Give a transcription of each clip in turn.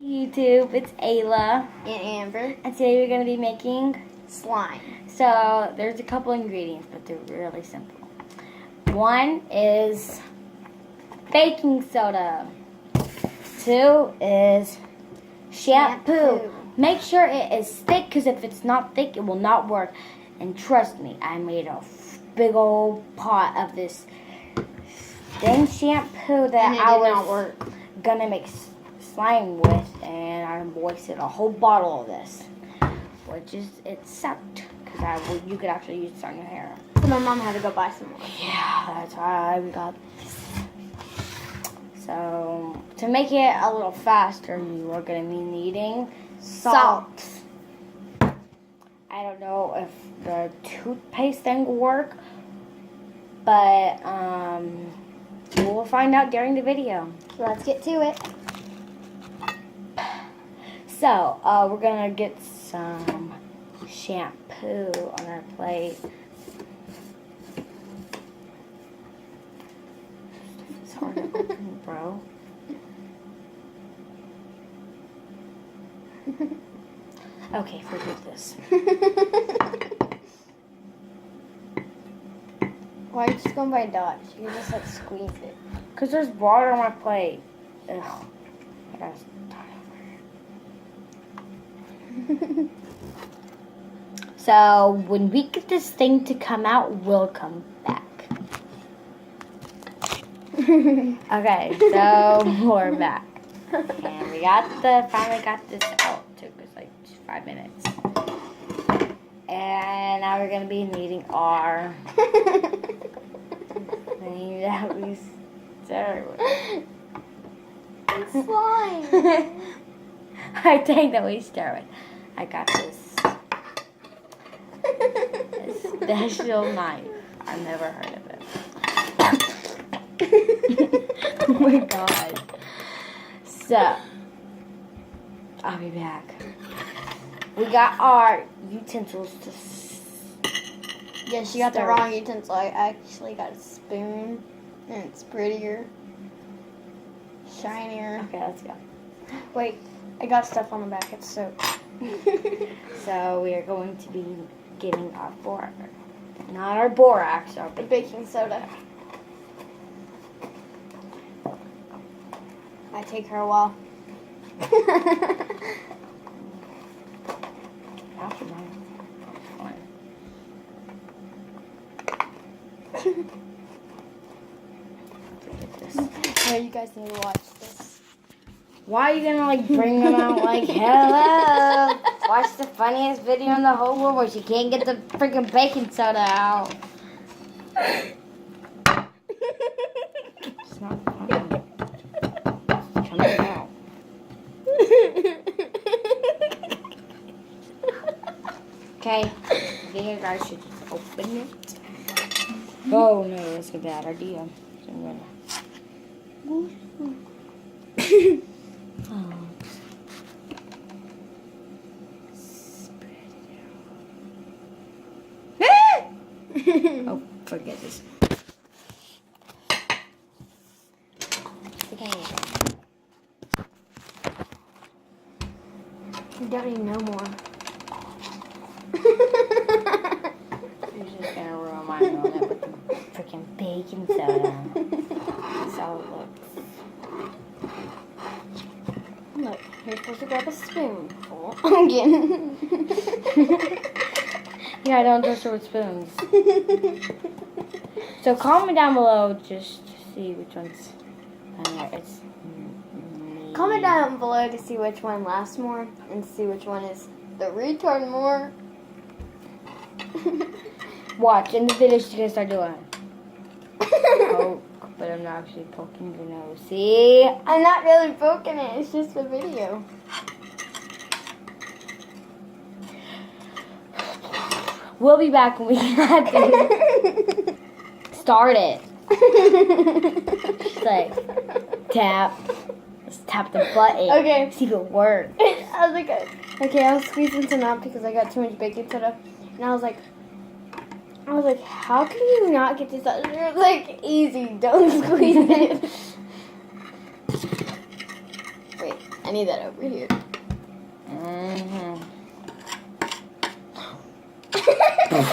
YouTube, it's Ayla and Amber. and today we're going to be making Slime. So there's a couple ingredients, but they're really simple. One is baking soda. Two is shampoo. Make sure it is thick, because if it's not thick it will not work. And trust me, I made a big old pot of this thin shampoo that I was gonna make slime with, and I wasted a whole bottle of this, which is, it sucked, because you could actually use this on your hair. So my mom had to go buy some more. Yeah, that's why we got this. So to make it a little faster, you are gonna be needing salt. I don't know if the toothpaste thing will work, but we'll find out during the video. So let's get to it. So, we're going to get some shampoo on our plate. It's hard to open, bro. Okay, forget this. Why are you just going by dots? You just like squeeze it. Because there's water on my plate. Ugh. I gotta start over. So, when we get this thing to come out, we'll come back. Okay, so we're back. And we finally got this out. It took us like 5 minutes. And now we're going to be needing our thing that we started with. It's slime. Our thing that we started with. I got this special knife. I've never heard of it. Oh my god. So, I'll be back. We got our utensils to Yes, you got the wrong utensil. I actually got a spoon, and it's prettier, shinier. Okay, let's go. Wait, I got stuff on the back. It's soaked. So we are going to be getting our not our borax, our The baking soda. Might take her a while. Oh, you guys need to watch this. Why are you gonna like bring them out like, hello? Watch the funniest video in the whole world where she can't get the freaking baking soda out. It's not funny. It's coming out. Okay, I think you guys should just open it. Oh no, that's a bad idea. So I'm gonna... Oh, forget this. You don't need no more. You're just gonna ruin my moment with the freaking baking soda. That's how it looks. Look, you're supposed to grab a spoonful. Again. Yeah, I don't touch her with spoons. So comment down below just to see which one's it's Comment down below to see which one lasts more and see which one is the retard more. Watch, in the video she's gonna start doing poke, but I'm not actually poking your nose. See? I'm not really poking it, it's just a video. We'll be back when we get to start it. She's like, tap. Let's tap the button. Okay. See if it works. I was like, okay, I was squeezing some out because I got too much baking soda. And I was like, how can you not get this out? It's like, easy, don't squeeze it. Wait. I need that over here.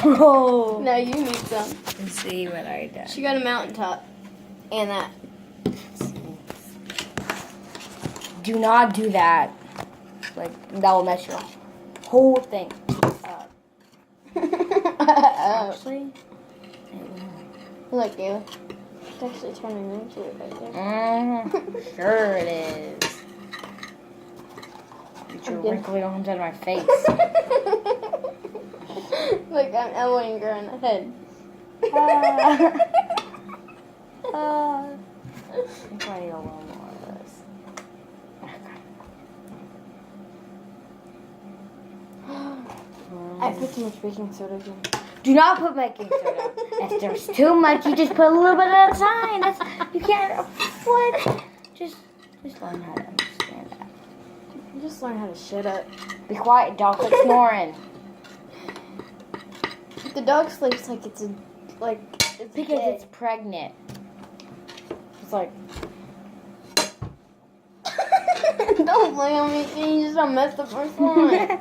Oh. No, you need some. Let's see what I did. She got a mountaintop. And that. Do not do that. Like, that will mess your whole thing up. Actually, Look, Gayla. It's actually turning into it right there. Sure it is. Get your wrinkly arms out of my face. Look, I'm elbowing her in the head. I think I need a little more of this. I put too much baking soda again. Do not put baking soda. If there's too much, you just put a little bit at a time. You can't afford. Just learn how to understand that. You just learn how to shut up. Be quiet, dog. Quit snoring. The dog sleeps like it's Because dead. it's pregnant. It's like. Don't play on me, can you just don't mess up my slime.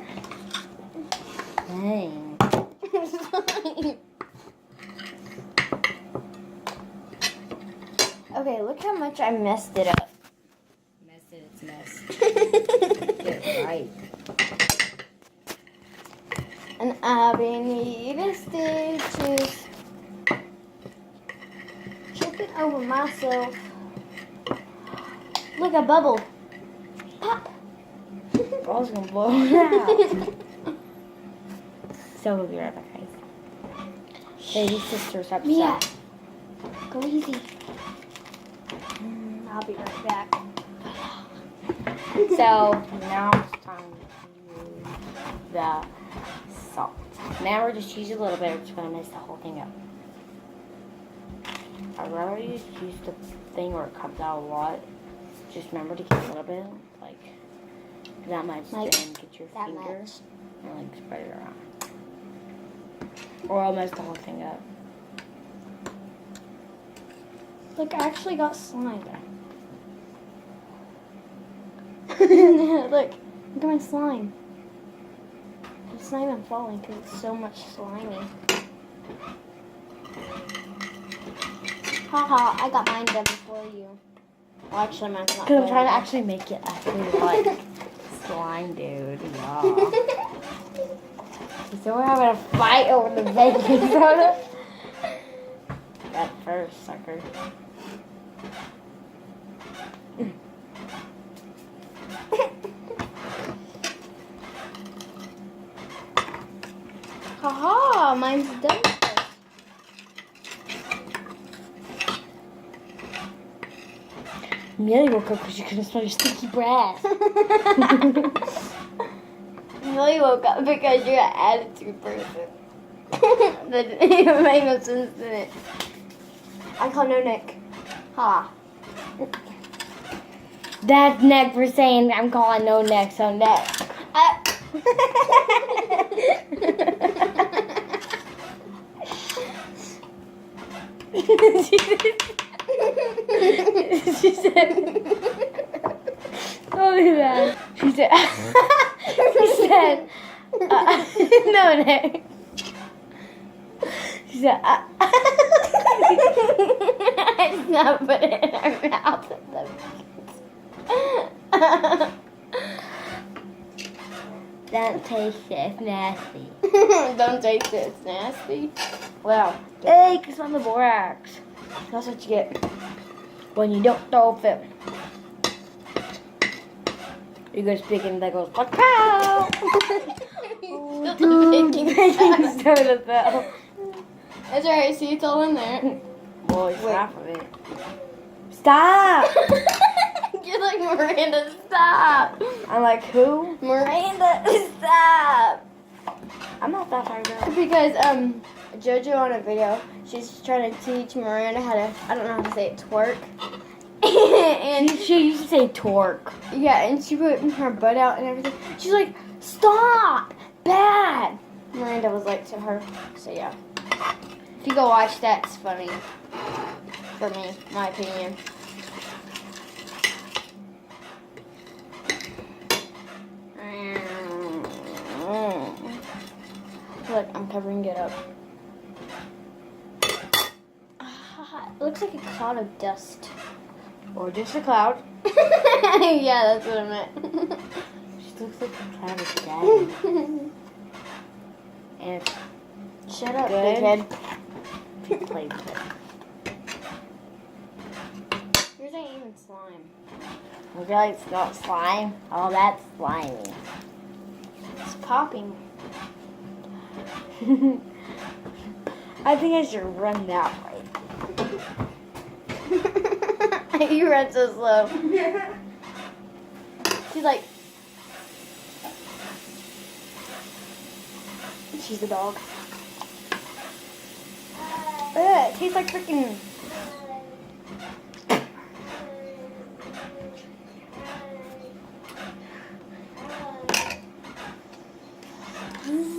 Dang. Okay, look how much I messed it up. Mess it, it's mess. Get it right. And I've been needing stitches. Tripping over myself. Look, a bubble. Pop. I was gonna blow it out. So we'll be right back, guys. Baby sister's upset. Mia, go easy. I'll be right back. So now it's time to use the salt. Now we're just use a little bit. We're just gonna mix the whole thing up. I'd rather use the thing where it comes out a lot. Just remember to get a little bit, like that much, Like and get your that finger much. and like spread it around, or I'll mess the whole thing up. Look, I actually got slime. Look, look at my slime. It's not even falling because it's so much slimy. Haha, I got mine done before you. Well, actually, mine's not Because I'm done. trying to actually make it actually like slime, dude. Yeah. So we're having a fight over the baking soda. That first, sucker. Haha, mine's done. Amelia woke up because she couldn't smell your stinky breath. Millie woke up because you're an attitude person. That didn't even make no sense in it. I call no Nick. Ha. That's neck for saying I'm calling no neck, so neck. She said, don't do that. She said, no, Nick. She said, It's not put it in her mouth. don't taste it, it's nasty. Don't taste it, it's nasty. Well, hey, it's on the borax. That's what you get when you don't throw a fit. You go speaking that goes, like, pow! Oh, dude, baking soda fell. That's alright, see, it's all in there. Well, it's Wait. half of it. Stop! You're like, Miranda, stop! I'm like, who? Miranda, stop! I'm not that far girl. Because, JoJo on a video, she's trying to teach Miranda how to, I don't know how to say it, twerk. And She used to say torque. yeah, and she put her butt out and everything. She's like, stop! Bad! Miranda was like to her. So yeah. If you go watch that, it's funny. For me, my opinion. covering it up. It looks like a cloud of dust. Or just a cloud. Yeah, that's what I meant. She looks like a cloud of dust. And Shut up, Good. big head. she played with it. Yours ain't even slime. Really, it's not slime. Oh, that's slimy. It's popping. I think I should run that way. You ran so slow. She's like, she's a dog. It tastes like freaking.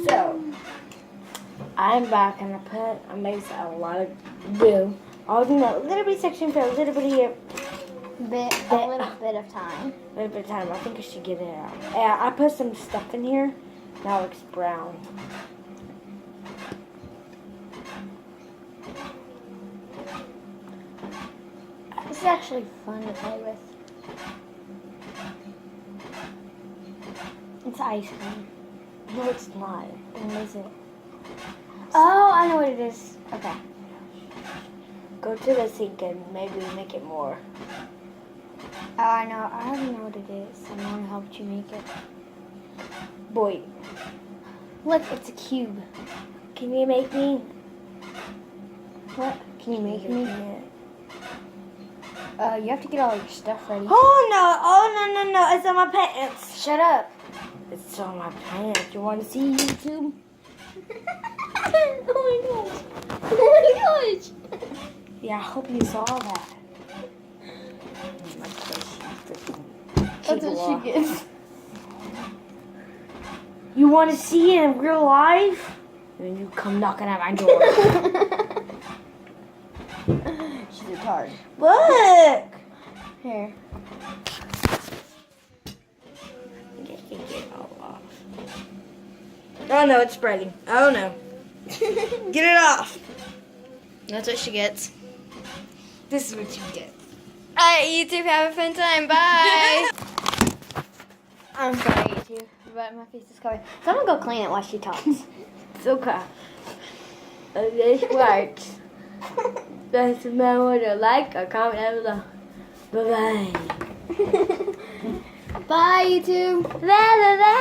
So, I'm back and I made a lot of glue. All in that little bit section for a little bit here. A little bit of time. A little bit of time. I think I should get it out. Yeah, I put some stuff in here. Now it looks brown. This is actually fun to play with. It's ice cream. No, it's not. What is it? Oh, I know what it is. Okay. Go to the sink and maybe make it more. Oh, I know. I already know what it is. I'm going to help you make it. Boy, Look, it's a cube. can you make me? What? Can you make me? Yeah. You have to get all your stuff ready. Oh no, it's on my pants. Shut up. It's on my pants. You want to see YouTube? Oh my gosh. Oh my gosh. Yeah, I hope you saw that. That's what she gets. You want to see it in real life? Then you come knocking at my door. She's a tard. Look! Here. Get it all off. Oh no, it's spreading. Oh no. Get it off. That's what she gets. This is what you get. Alright, YouTube, have a fun time. Bye. I'm sorry, YouTube, but my face is covered. Someone go clean it while she talks. It's okay. This works. Just remember to like or comment down below. Bye-bye. Bye, YouTube. La, la, la.